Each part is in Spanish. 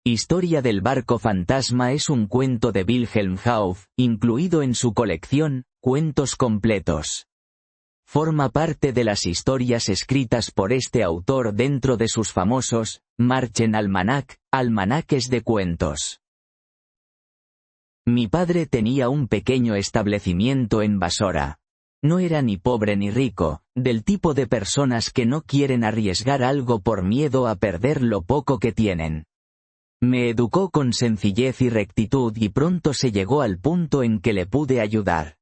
Historia del barco fantasma es un cuento de Wilhelm Hauff, incluido en su colección, Cuentos completos. Forma parte de las historias escritas por este autor dentro de sus famosos, Märchenalmanach, almanaques de cuentos. Mi padre tenía un pequeño establecimiento en Basora. No era ni pobre ni rico, del tipo de personas que no quieren arriesgar algo por miedo a perder lo poco que tienen. Me educó con sencillez y rectitud y pronto se llegó al punto en que le pude ayudar.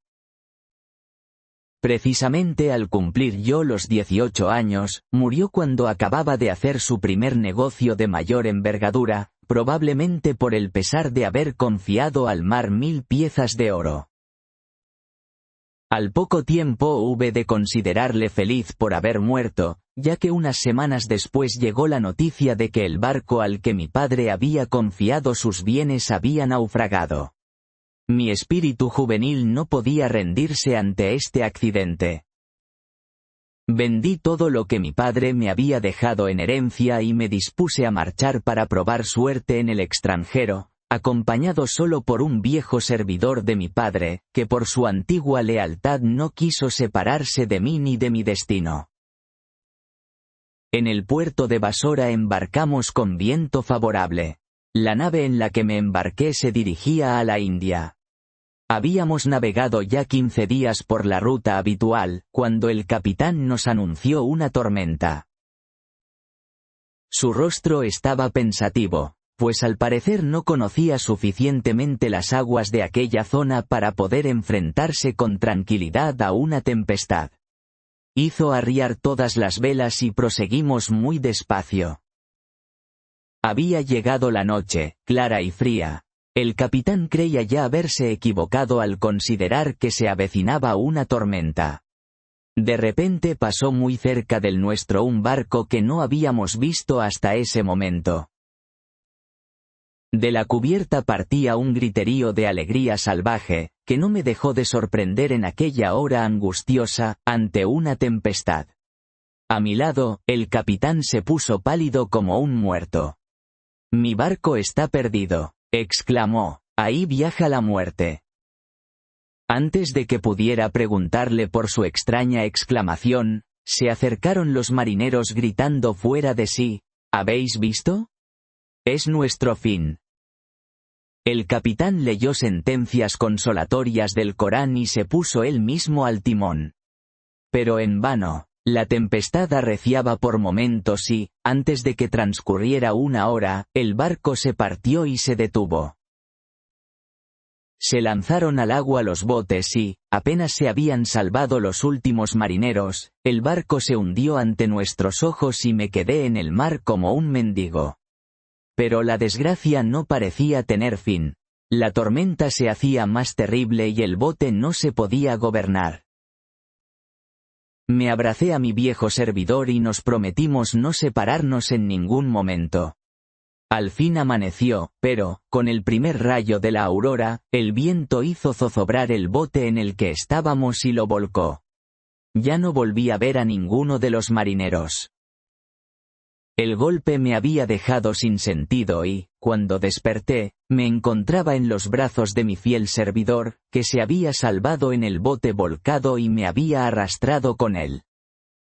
Precisamente al cumplir yo los 18 años, murió cuando acababa de hacer su primer negocio de mayor envergadura, probablemente por el pesar de haber confiado al mar 1000 piezas de oro. Al poco tiempo hube de considerarle feliz por haber muerto, ya que unas semanas después llegó la noticia de que el barco al que mi padre había confiado sus bienes había naufragado. Mi espíritu juvenil no podía rendirse ante este accidente. Vendí todo lo que mi padre me había dejado en herencia y me dispuse a marchar para probar suerte en el extranjero, acompañado solo por un viejo servidor de mi padre, que por su antigua lealtad no quiso separarse de mí ni de mi destino. En el puerto de Basora embarcamos con viento favorable. La nave en la que me embarqué se dirigía a la India. Habíamos navegado ya 15 días por la ruta habitual, cuando el capitán nos anunció una tormenta. Su rostro estaba pensativo, pues al parecer no conocía suficientemente las aguas de aquella zona para poder enfrentarse con tranquilidad a una tempestad. Hizo arriar todas las velas y proseguimos muy despacio. Había llegado la noche, clara y fría. El capitán creía ya haberse equivocado al considerar que se avecinaba una tormenta. De repente pasó muy cerca del nuestro un barco que no habíamos visto hasta ese momento. De la cubierta partía un griterío de alegría salvaje, que no me dejó de sorprender en aquella hora angustiosa, ante una tempestad. A mi lado, el capitán se puso pálido como un muerto. «Mi barco está perdido», exclamó, «ahí viaja la muerte». Antes de que pudiera preguntarle por su extraña exclamación, se acercaron los marineros gritando fuera de sí, «¿Habéis visto? Es nuestro fin». El capitán leyó sentencias consolatorias del Corán y se puso él mismo al timón. Pero en vano, la tempestad arreciaba por momentos y, antes de que transcurriera una hora, el barco se partió y se detuvo. Se lanzaron al agua los botes y, apenas se habían salvado los últimos marineros, el barco se hundió ante nuestros ojos y me quedé en el mar como un mendigo. Pero la desgracia no parecía tener fin. La tormenta se hacía más terrible y el bote no se podía gobernar. Me abracé a mi viejo servidor y nos prometimos no separarnos en ningún momento. Al fin amaneció, pero, con el primer rayo de la aurora, el viento hizo zozobrar el bote en el que estábamos y lo volcó. Ya no volví a ver a ninguno de los marineros. El golpe me había dejado sin sentido y, cuando desperté, me encontraba en los brazos de mi fiel servidor, que se había salvado en el bote volcado y me había arrastrado con él.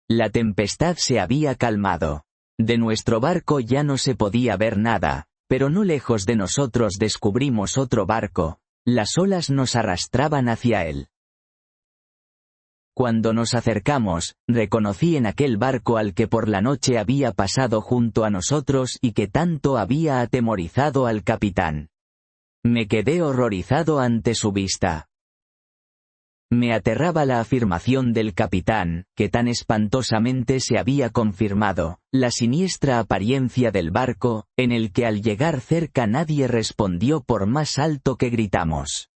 La tempestad se había calmado. De nuestro barco ya no se podía ver nada, pero no lejos de nosotros descubrimos otro barco. Las olas nos arrastraban hacia él. Cuando nos acercamos, reconocí en aquel barco al que por la noche había pasado junto a nosotros y que tanto había atemorizado al capitán. Me quedé horrorizado ante su vista. Me aterraba la afirmación del capitán, que tan espantosamente se había confirmado, la siniestra apariencia del barco, en el que al llegar cerca nadie respondió por más alto que gritamos.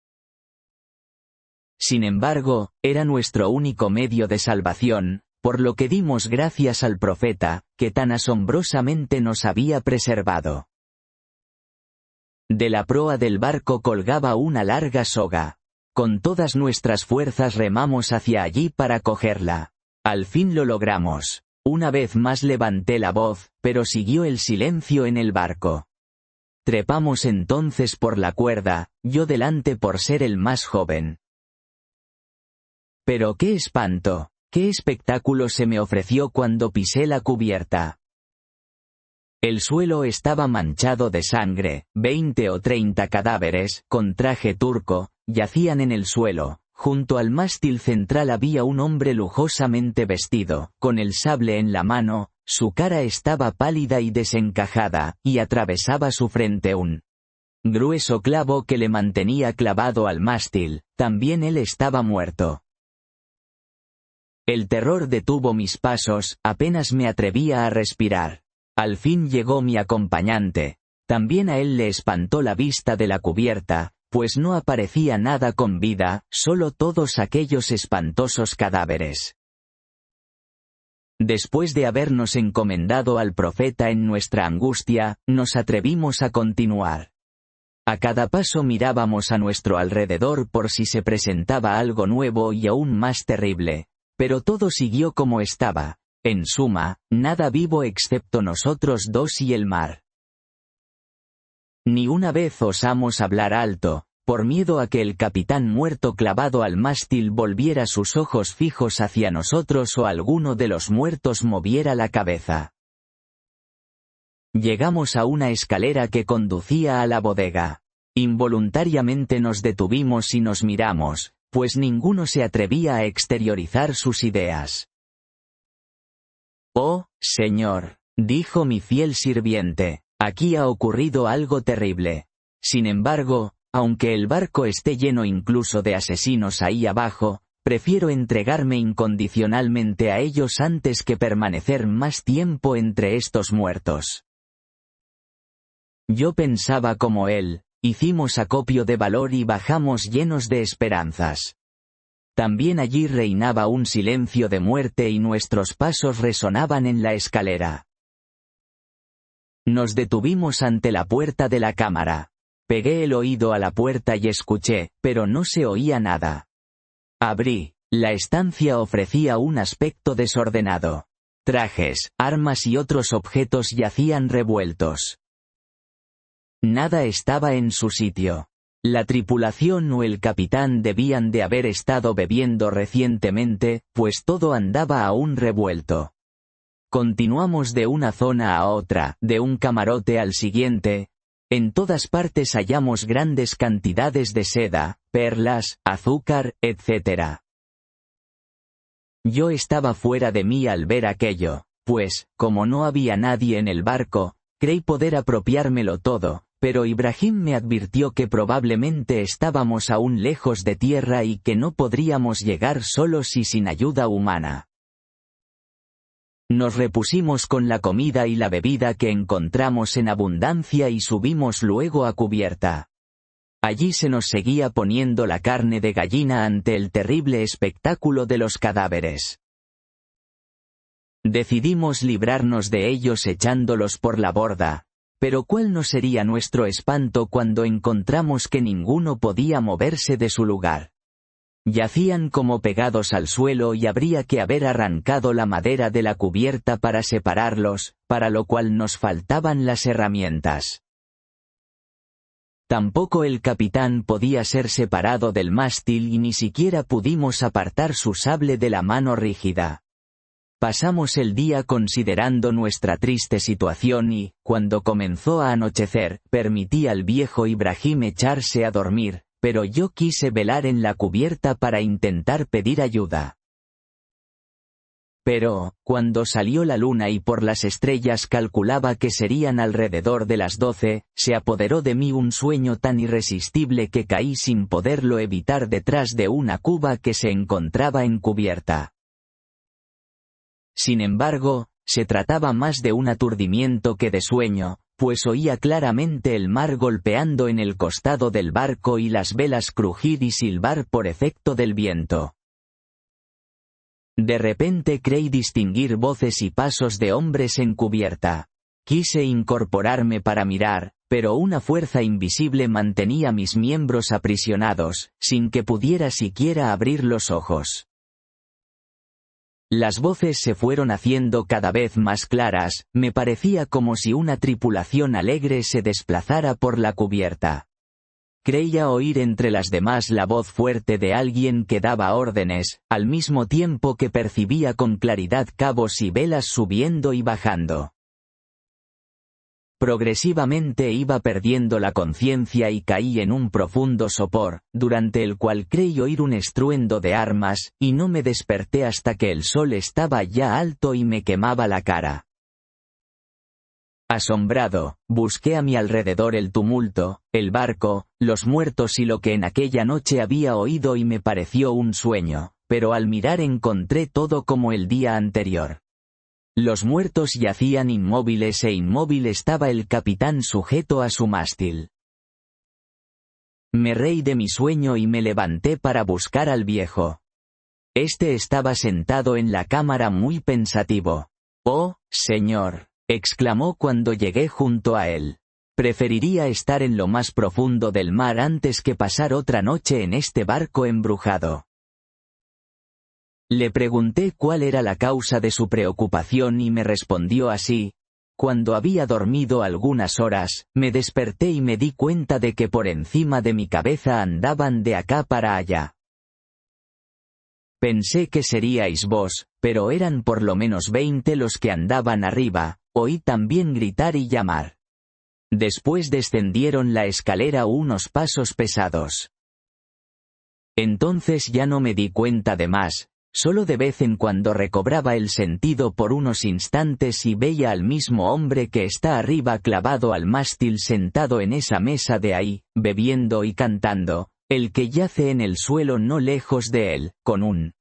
Sin embargo, era nuestro único medio de salvación, por lo que dimos gracias al profeta, que tan asombrosamente nos había preservado. De la proa del barco colgaba una larga soga. Con todas nuestras fuerzas remamos hacia allí para cogerla. Al fin lo logramos. Una vez más levanté la voz, pero siguió el silencio en el barco. Trepamos entonces por la cuerda, yo delante por ser el más joven. Pero qué espanto, qué espectáculo se me ofreció cuando pisé la cubierta. El suelo estaba manchado de sangre, 20 o 30 cadáveres, con traje turco, yacían en el suelo. Junto al mástil central había un hombre lujosamente vestido, con el sable en la mano, su cara estaba pálida y desencajada, y atravesaba su frente un grueso clavo que le mantenía clavado al mástil, también él estaba muerto. El terror detuvo mis pasos, apenas me atrevía a respirar. Al fin llegó mi acompañante. También a él le espantó la vista de la cubierta, pues no aparecía nada con vida, solo todos aquellos espantosos cadáveres. Después de habernos encomendado al profeta en nuestra angustia, nos atrevimos a continuar. A cada paso mirábamos a nuestro alrededor por si se presentaba algo nuevo y aún más terrible, pero todo siguió como estaba. En suma, nada vivo excepto nosotros dos y el mar. Ni una vez osamos hablar alto, por miedo a que el capitán muerto clavado al mástil volviera sus ojos fijos hacia nosotros o alguno de los muertos moviera la cabeza. Llegamos a una escalera que conducía a la bodega. Involuntariamente nos detuvimos y nos miramos, pues ninguno se atrevía a exteriorizar sus ideas. «Oh, señor», dijo mi fiel sirviente, «aquí ha ocurrido algo terrible. Sin embargo, aunque el barco esté lleno incluso de asesinos ahí abajo, prefiero entregarme incondicionalmente a ellos antes que permanecer más tiempo entre estos muertos». Yo pensaba como él, hicimos acopio de valor y bajamos llenos de esperanzas. También allí reinaba un silencio de muerte y nuestros pasos resonaban en la escalera. Nos detuvimos ante la puerta de la cámara. Pegué el oído a la puerta y escuché, pero no se oía nada. Abrí. La estancia ofrecía un aspecto desordenado. Trajes, armas y otros objetos yacían revueltos. Nada estaba en su sitio. La tripulación o el capitán debían de haber estado bebiendo recientemente, pues todo andaba aún revuelto. Continuamos de una zona a otra, de un camarote al siguiente. En todas partes hallamos grandes cantidades de seda, perlas, azúcar, etc. Yo estaba fuera de mí al ver aquello, pues, como no había nadie en el barco, creí poder apropiármelo todo. Pero Ibrahim me advirtió que probablemente estábamos aún lejos de tierra y que no podríamos llegar solos y sin ayuda humana. Nos repusimos con la comida y la bebida que encontramos en abundancia y subimos luego a cubierta. Allí se nos seguía poniendo la carne de gallina ante el terrible espectáculo de los cadáveres. Decidimos librarnos de ellos echándolos por la borda. Pero ¿cuál no sería nuestro espanto cuando encontramos que ninguno podía moverse de su lugar? Yacían como pegados al suelo y habría que haber arrancado la madera de la cubierta para separarlos, para lo cual nos faltaban las herramientas. Tampoco el capitán podía ser separado del mástil y ni siquiera pudimos apartar su sable de la mano rígida. Pasamos el día considerando nuestra triste situación y, cuando comenzó a anochecer, permití al viejo Ibrahim echarse a dormir, pero yo quise velar en la cubierta para intentar pedir ayuda. Pero, cuando salió la luna y por las estrellas calculaba que serían alrededor de las 12, se apoderó de mí un sueño tan irresistible que caí sin poderlo evitar detrás de una cuba que se encontraba en cubierta. Sin embargo, se trataba más de un aturdimiento que de sueño, pues oía claramente el mar golpeando en el costado del barco y las velas crujir y silbar por efecto del viento. De repente creí distinguir voces y pasos de hombres en cubierta. Quise incorporarme para mirar, pero una fuerza invisible mantenía mis miembros aprisionados, sin que pudiera siquiera abrir los ojos. Las voces se fueron haciendo cada vez más claras, me parecía como si una tripulación alegre se desplazara por la cubierta. Creía oír entre las demás la voz fuerte de alguien que daba órdenes, al mismo tiempo que percibía con claridad cabos y velas subiendo y bajando. Progresivamente iba perdiendo la conciencia y caí en un profundo sopor, durante el cual creí oír un estruendo de armas, y no me desperté hasta que el sol estaba ya alto y me quemaba la cara. Asombrado, busqué a mi alrededor el tumulto, el barco, los muertos y lo que en aquella noche había oído y me pareció un sueño, pero al mirar encontré todo como el día anterior. Los muertos yacían inmóviles e inmóvil estaba el capitán sujeto a su mástil. Me reí de mi sueño y me levanté para buscar al viejo. Este estaba sentado en la cámara muy pensativo. «Oh, señor», exclamó cuando llegué junto a él. «Preferiría estar en lo más profundo del mar antes que pasar otra noche en este barco embrujado». Le pregunté cuál era la causa de su preocupación y me respondió así: «Cuando había dormido algunas horas, me desperté y me di cuenta de que por encima de mi cabeza andaban de acá para allá. Pensé que seríais vos, pero eran por lo menos 20 los que andaban arriba, oí también gritar y llamar. Después descendieron la escalera unos pasos pesados. Entonces ya no me di cuenta de más. Solo de vez en cuando recobraba el sentido por unos instantes y veía al mismo hombre que está arriba clavado al mástil sentado en esa mesa de ahí, bebiendo y cantando, el que yace en el suelo no lejos de él, con un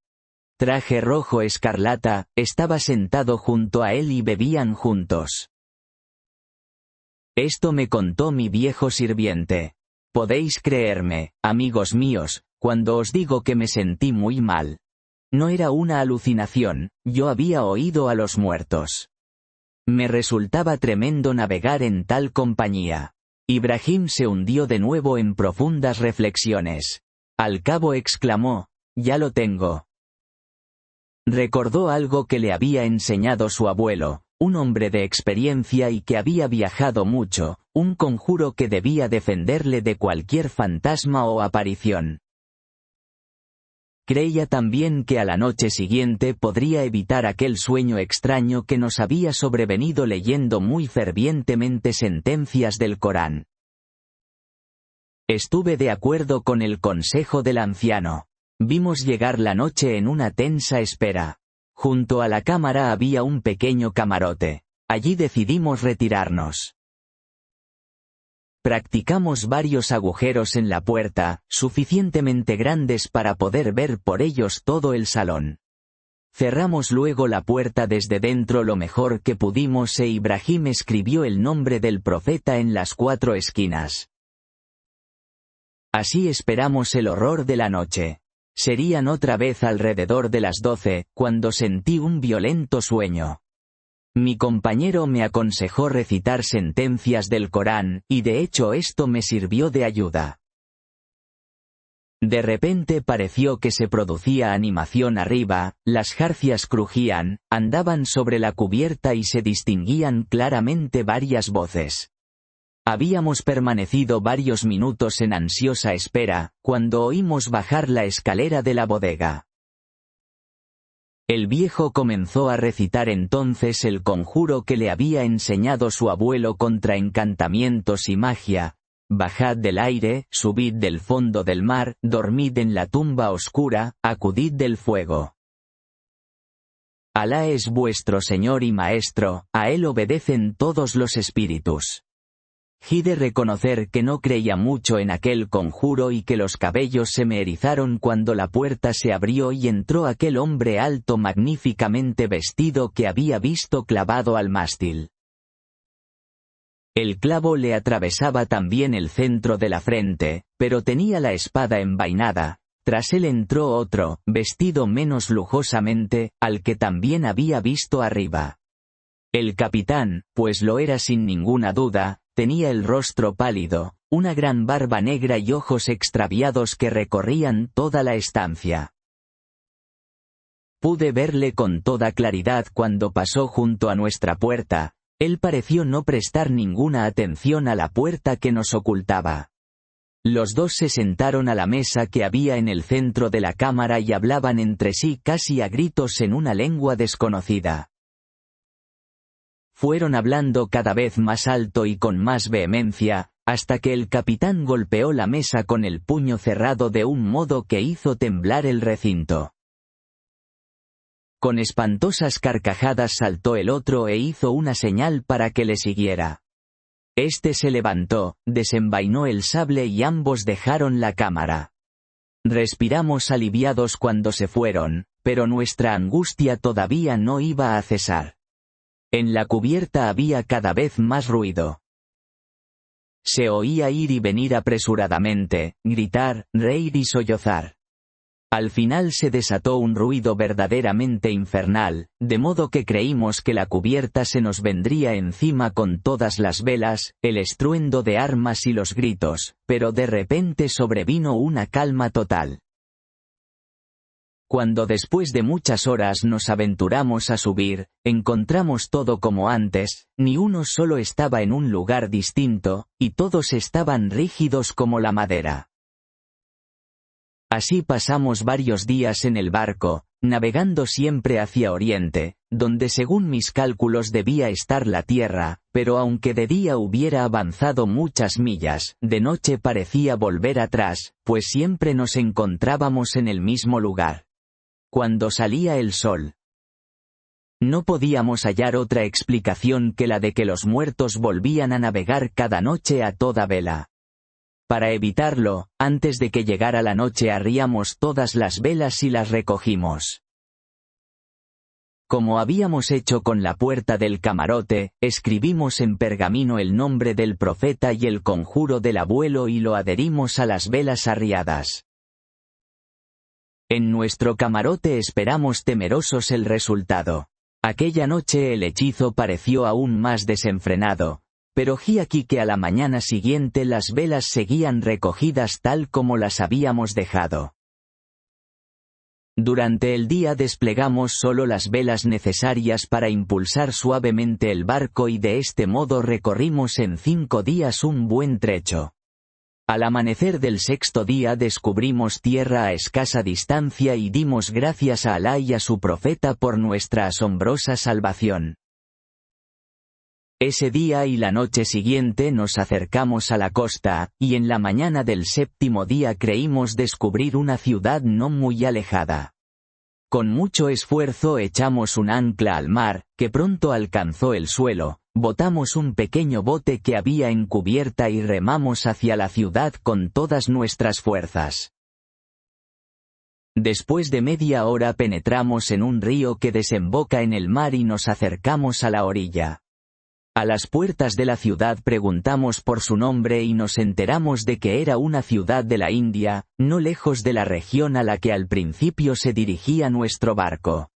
traje rojo escarlata, estaba sentado junto a él y bebían juntos. Esto me contó mi viejo sirviente. Podéis creerme, amigos míos, cuando os digo que me sentí muy mal. No era una alucinación, yo había oído a los muertos. Me resultaba tremendo navegar en tal compañía. Ibrahim se hundió de nuevo en profundas reflexiones. Al cabo exclamó: «Ya lo tengo». Recordó algo que le había enseñado su abuelo, un hombre de experiencia y que había viajado mucho, un conjuro que debía defenderle de cualquier fantasma o aparición. Creía también que a la noche siguiente podría evitar aquel sueño extraño que nos había sobrevenido leyendo muy fervientemente sentencias del Corán. Estuve de acuerdo con el consejo del anciano. Vimos llegar la noche en una tensa espera. Junto a la cámara había un pequeño camarote. Allí decidimos retirarnos. Practicamos varios agujeros en la puerta, suficientemente grandes para poder ver por ellos todo el salón. Cerramos luego la puerta desde dentro lo mejor que pudimos e Ibrahim escribió el nombre del profeta en las 4 esquinas. Así esperamos el horror de la noche. Serían otra vez alrededor de las 12, cuando sentí un violento sueño. Mi compañero me aconsejó recitar sentencias del Corán, y de hecho esto me sirvió de ayuda. De repente pareció que se producía animación arriba, las jarcias crujían, andaban sobre la cubierta y se distinguían claramente varias voces. Habíamos permanecido varios minutos en ansiosa espera, cuando oímos bajar la escalera de la bodega. El viejo comenzó a recitar entonces el conjuro que le había enseñado su abuelo contra encantamientos y magia: bajad del aire, subid del fondo del mar, dormid en la tumba oscura, acudid del fuego. Alá es vuestro Señor y Maestro, a Él obedecen todos los espíritus. He de reconocer que no creía mucho en aquel conjuro y que los cabellos se me erizaron cuando la puerta se abrió y entró aquel hombre alto magníficamente vestido que había visto clavado al mástil. El clavo le atravesaba también el centro de la frente, pero tenía la espada envainada. Tras él entró otro, vestido menos lujosamente, al que también había visto arriba. El capitán, pues lo era sin ninguna duda, tenía el rostro pálido, una gran barba negra y ojos extraviados que recorrían toda la estancia. Pude verle con toda claridad cuando pasó junto a nuestra puerta. Él pareció no prestar ninguna atención a la puerta que nos ocultaba. Los dos se sentaron a la mesa que había en el centro de la cámara y hablaban entre sí casi a gritos en una lengua desconocida. Fueron hablando cada vez más alto y con más vehemencia, hasta que el capitán golpeó la mesa con el puño cerrado de un modo que hizo temblar el recinto. Con espantosas carcajadas saltó el otro e hizo una señal para que le siguiera. Este se levantó, desenvainó el sable y ambos dejaron la cámara. Respiramos aliviados cuando se fueron, pero nuestra angustia todavía no iba a cesar. En la cubierta había cada vez más ruido. Se oía ir y venir apresuradamente, gritar, reír y sollozar. Al final se desató un ruido verdaderamente infernal, de modo que creímos que la cubierta se nos vendría encima con todas las velas, el estruendo de armas y los gritos, pero de repente sobrevino una calma total. Cuando después de muchas horas nos aventuramos a subir, encontramos todo como antes, ni uno solo estaba en un lugar distinto, y todos estaban rígidos como la madera. Así pasamos varios días en el barco, navegando siempre hacia oriente, donde según mis cálculos debía estar la tierra, pero aunque de día hubiera avanzado muchas millas, de noche parecía volver atrás, pues siempre nos encontrábamos en el mismo lugar. Cuando salía el sol. No podíamos hallar otra explicación que la de que los muertos volvían a navegar cada noche a toda vela. Para evitarlo, antes de que llegara la noche arriamos todas las velas y las recogimos. Como habíamos hecho con la puerta del camarote, escribimos en pergamino el nombre del profeta y el conjuro del abuelo y lo adherimos a las velas arriadas. En nuestro camarote esperamos temerosos el resultado. Aquella noche el hechizo pareció aún más desenfrenado. Pero he aquí que a la mañana siguiente las velas seguían recogidas tal como las habíamos dejado. Durante el día desplegamos solo las velas necesarias para impulsar suavemente el barco y de este modo recorrimos en 5 días un buen trecho. Al amanecer del 6º día descubrimos tierra a escasa distancia y dimos gracias a Alá y a su profeta por nuestra asombrosa salvación. Ese día y la noche siguiente nos acercamos a la costa, y en la mañana del 7º día creímos descubrir una ciudad no muy alejada. Con mucho esfuerzo echamos un ancla al mar, que pronto alcanzó el suelo, botamos un pequeño bote que había en cubierta y remamos hacia la ciudad con todas nuestras fuerzas. Después de media hora penetramos en un río que desemboca en el mar y nos acercamos a la orilla. A las puertas de la ciudad preguntamos por su nombre y nos enteramos de que era una ciudad de la India, no lejos de la región a la que al principio se dirigía nuestro barco.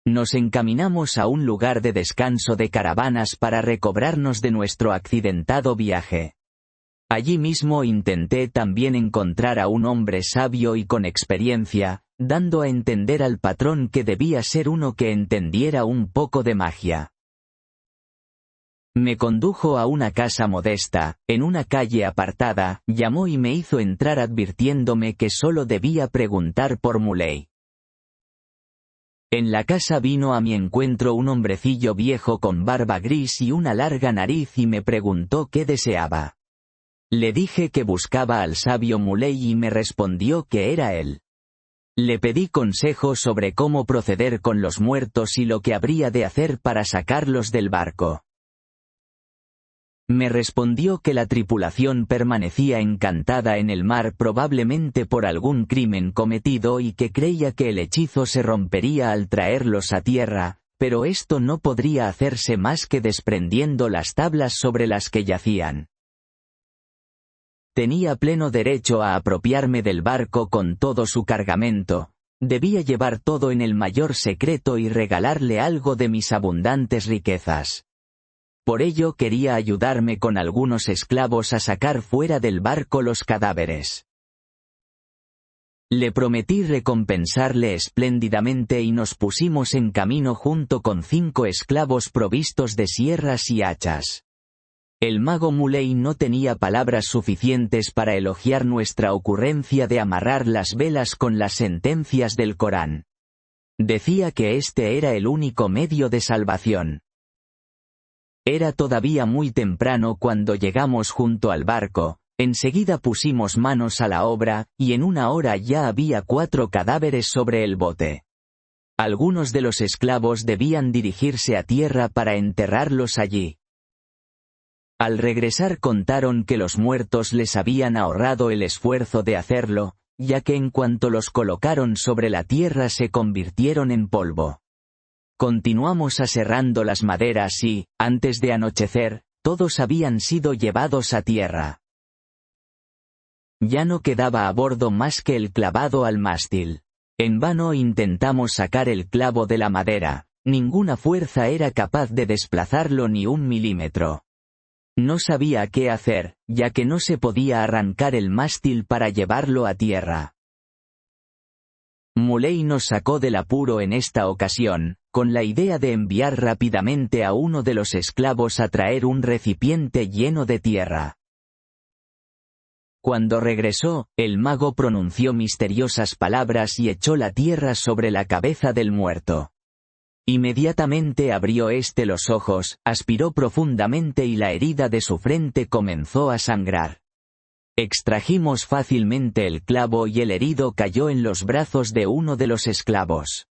Nos encaminamos a un lugar de descanso de caravanas para recobrarnos de nuestro accidentado viaje. Allí mismo intenté también encontrar a un hombre sabio y con experiencia, dando a entender al patrón que debía ser uno que entendiera un poco de magia. Me condujo a una casa modesta, en una calle apartada, llamó y me hizo entrar advirtiéndome que solo debía preguntar por Muley. En la casa vino a mi encuentro un hombrecillo viejo con barba gris y una larga nariz y me preguntó qué deseaba. Le dije que buscaba al sabio Muley y me respondió que era él. Le pedí consejo sobre cómo proceder con los muertos y lo que habría de hacer para sacarlos del barco. Me respondió que la tripulación permanecía encantada en el mar probablemente por algún crimen cometido y que creía que el hechizo se rompería al traerlos a tierra, pero esto no podría hacerse más que desprendiendo las tablas sobre las que yacían. Tenía pleno derecho a apropiarme del barco con todo su cargamento, debía llevar todo en el mayor secreto y regalarle algo de mis abundantes riquezas. Por ello quería ayudarme con algunos esclavos a sacar fuera del barco los cadáveres. Le prometí recompensarle espléndidamente y nos pusimos en camino junto con 5 esclavos provistos de sierras y hachas. El mago Muley no tenía palabras suficientes para elogiar nuestra ocurrencia de amarrar las velas con las sentencias del Corán. Decía que este era el único medio de salvación. Era todavía muy temprano cuando llegamos junto al barco. Enseguida pusimos manos a la obra, y en una hora ya había 4 cadáveres sobre el bote. Algunos de los esclavos debían dirigirse a tierra para enterrarlos allí. Al regresar contaron que los muertos les habían ahorrado el esfuerzo de hacerlo, ya que en cuanto los colocaron sobre la tierra se convirtieron en polvo. Continuamos aserrando las maderas y, antes de anochecer, todos habían sido llevados a tierra. Ya no quedaba a bordo más que el clavado al mástil. En vano intentamos sacar el clavo de la madera, ninguna fuerza era capaz de desplazarlo ni 1 milímetro. No sabía qué hacer, ya que no se podía arrancar el mástil para llevarlo a tierra. Muley nos sacó del apuro en esta ocasión, con la idea de enviar rápidamente a uno de los esclavos a traer un recipiente lleno de tierra. Cuando regresó, el mago pronunció misteriosas palabras y echó la tierra sobre la cabeza del muerto. Inmediatamente abrió éste los ojos, aspiró profundamente y la herida de su frente comenzó a sangrar. Extrajimos fácilmente el clavo y el herido cayó en los brazos de uno de los esclavos.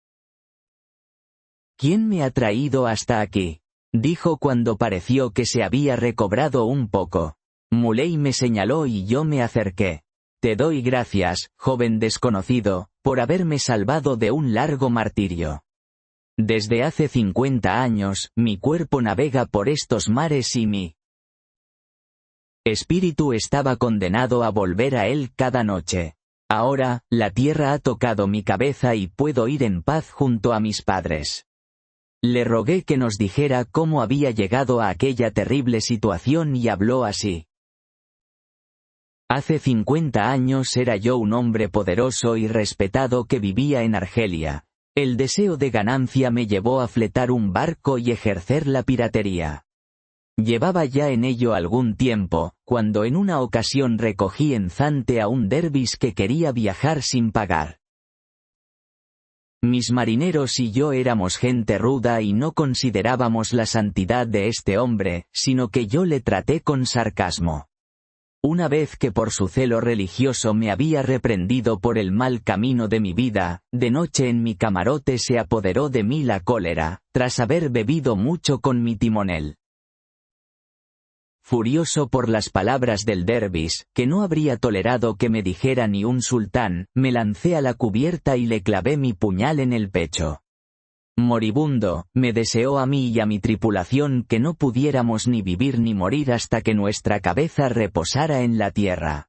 «¿Quién me ha traído hasta aquí?», dijo cuando pareció que se había recobrado un poco. Muley me señaló y yo me acerqué. «Te doy gracias, joven desconocido, por haberme salvado de un largo martirio. Desde hace 50 años, mi cuerpo navega por estos mares y mi espíritu estaba condenado a volver a él cada noche. Ahora, la tierra ha tocado mi cabeza y puedo ir en paz junto a mis padres». Le rogué que nos dijera cómo había llegado a aquella terrible situación y habló así. «Hace 50 años era yo un hombre poderoso y respetado que vivía en Argelia. El deseo de ganancia me llevó a fletar un barco y ejercer la piratería. Llevaba ya en ello algún tiempo, cuando en una ocasión recogí en Zante a un dervis que quería viajar sin pagar. Mis marineros y yo éramos gente ruda y no considerábamos la santidad de este hombre, sino que yo le traté con sarcasmo. Una vez que por su celo religioso me había reprendido por el mal camino de mi vida, de noche en mi camarote se apoderó de mí la cólera, tras haber bebido mucho con mi timonel. Furioso por las palabras del dervis, que no habría tolerado que me dijera ni un sultán, me lancé a la cubierta y le clavé mi puñal en el pecho. Moribundo, me deseó a mí y a mi tripulación que no pudiéramos ni vivir ni morir hasta que nuestra cabeza reposara en la tierra.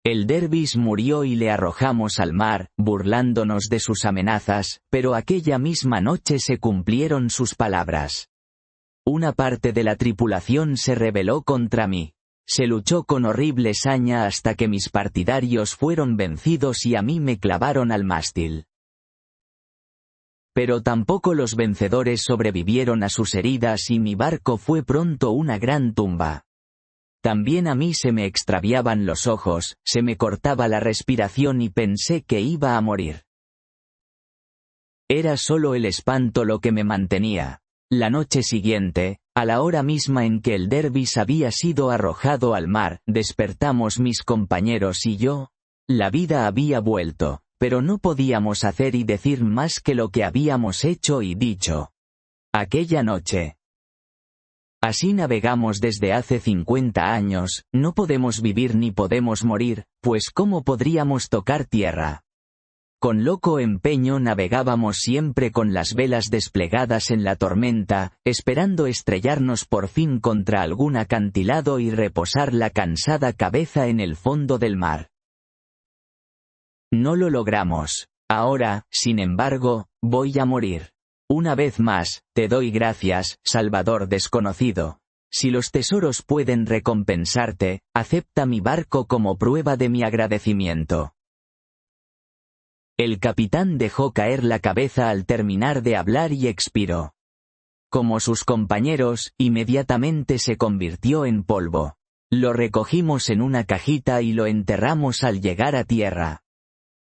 El dervis murió y le arrojamos al mar, burlándonos de sus amenazas, pero aquella misma noche se cumplieron sus palabras. Una parte de la tripulación se rebeló contra mí. Se luchó con horrible saña hasta que mis partidarios fueron vencidos y a mí me clavaron al mástil. Pero tampoco los vencedores sobrevivieron a sus heridas y mi barco fue pronto una gran tumba. También a mí se me extraviaban los ojos, se me cortaba la respiración y pensé que iba a morir. Era solo el espanto lo que me mantenía. La noche siguiente, a la hora misma en que el dervis había sido arrojado al mar, despertamos mis compañeros y yo. La vida había vuelto, pero no podíamos hacer y decir más que lo que habíamos hecho y dicho aquella noche. Así navegamos desde hace 50 años, no podemos vivir ni podemos morir, pues ¿cómo podríamos tocar tierra? Con loco empeño navegábamos siempre con las velas desplegadas en la tormenta, esperando estrellarnos por fin contra algún acantilado y reposar la cansada cabeza en el fondo del mar. No lo logramos. Ahora, sin embargo, voy a morir. Una vez más, te doy gracias, Salvador desconocido. Si los tesoros pueden recompensarte, acepta mi barco como prueba de mi agradecimiento. El capitán dejó caer la cabeza al terminar de hablar y expiró. Como sus compañeros, inmediatamente se convirtió en polvo. Lo recogimos en una cajita y lo enterramos al llegar a tierra.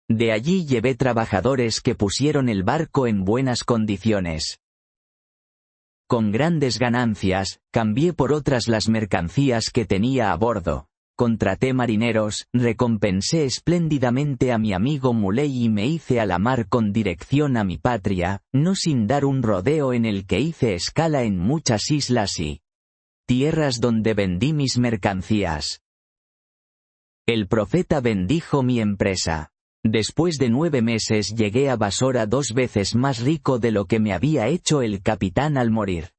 De allí llevé trabajadores que pusieron el barco en buenas condiciones. Con grandes ganancias, cambié por otras las mercancías que tenía a bordo. Contraté marineros, recompensé espléndidamente a mi amigo Muley y me hice a la mar con dirección a mi patria, no sin dar un rodeo en el que hice escala en muchas islas y tierras donde vendí mis mercancías. El profeta bendijo mi empresa. Después de 9 meses llegué a Basora 2 veces más rico de lo que me había hecho el capitán al morir.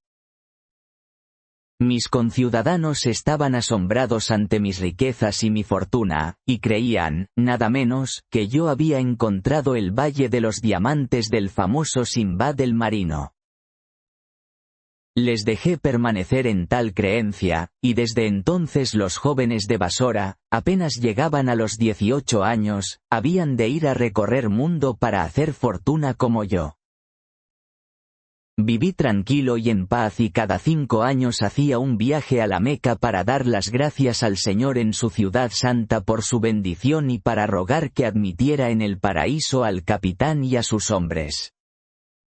Mis conciudadanos estaban asombrados ante mis riquezas y mi fortuna, y creían, nada menos, que yo había encontrado el Valle de los Diamantes del famoso Sinbad el Marino. Les dejé permanecer en tal creencia, y desde entonces los jóvenes de Basora, apenas llegaban a los 18 años, habían de ir a recorrer mundo para hacer fortuna como yo. Viví tranquilo y en paz y cada 5 años hacía un viaje a la Meca para dar las gracias al Señor en su ciudad santa por su bendición y para rogar que admitiera en el paraíso al capitán y a sus hombres.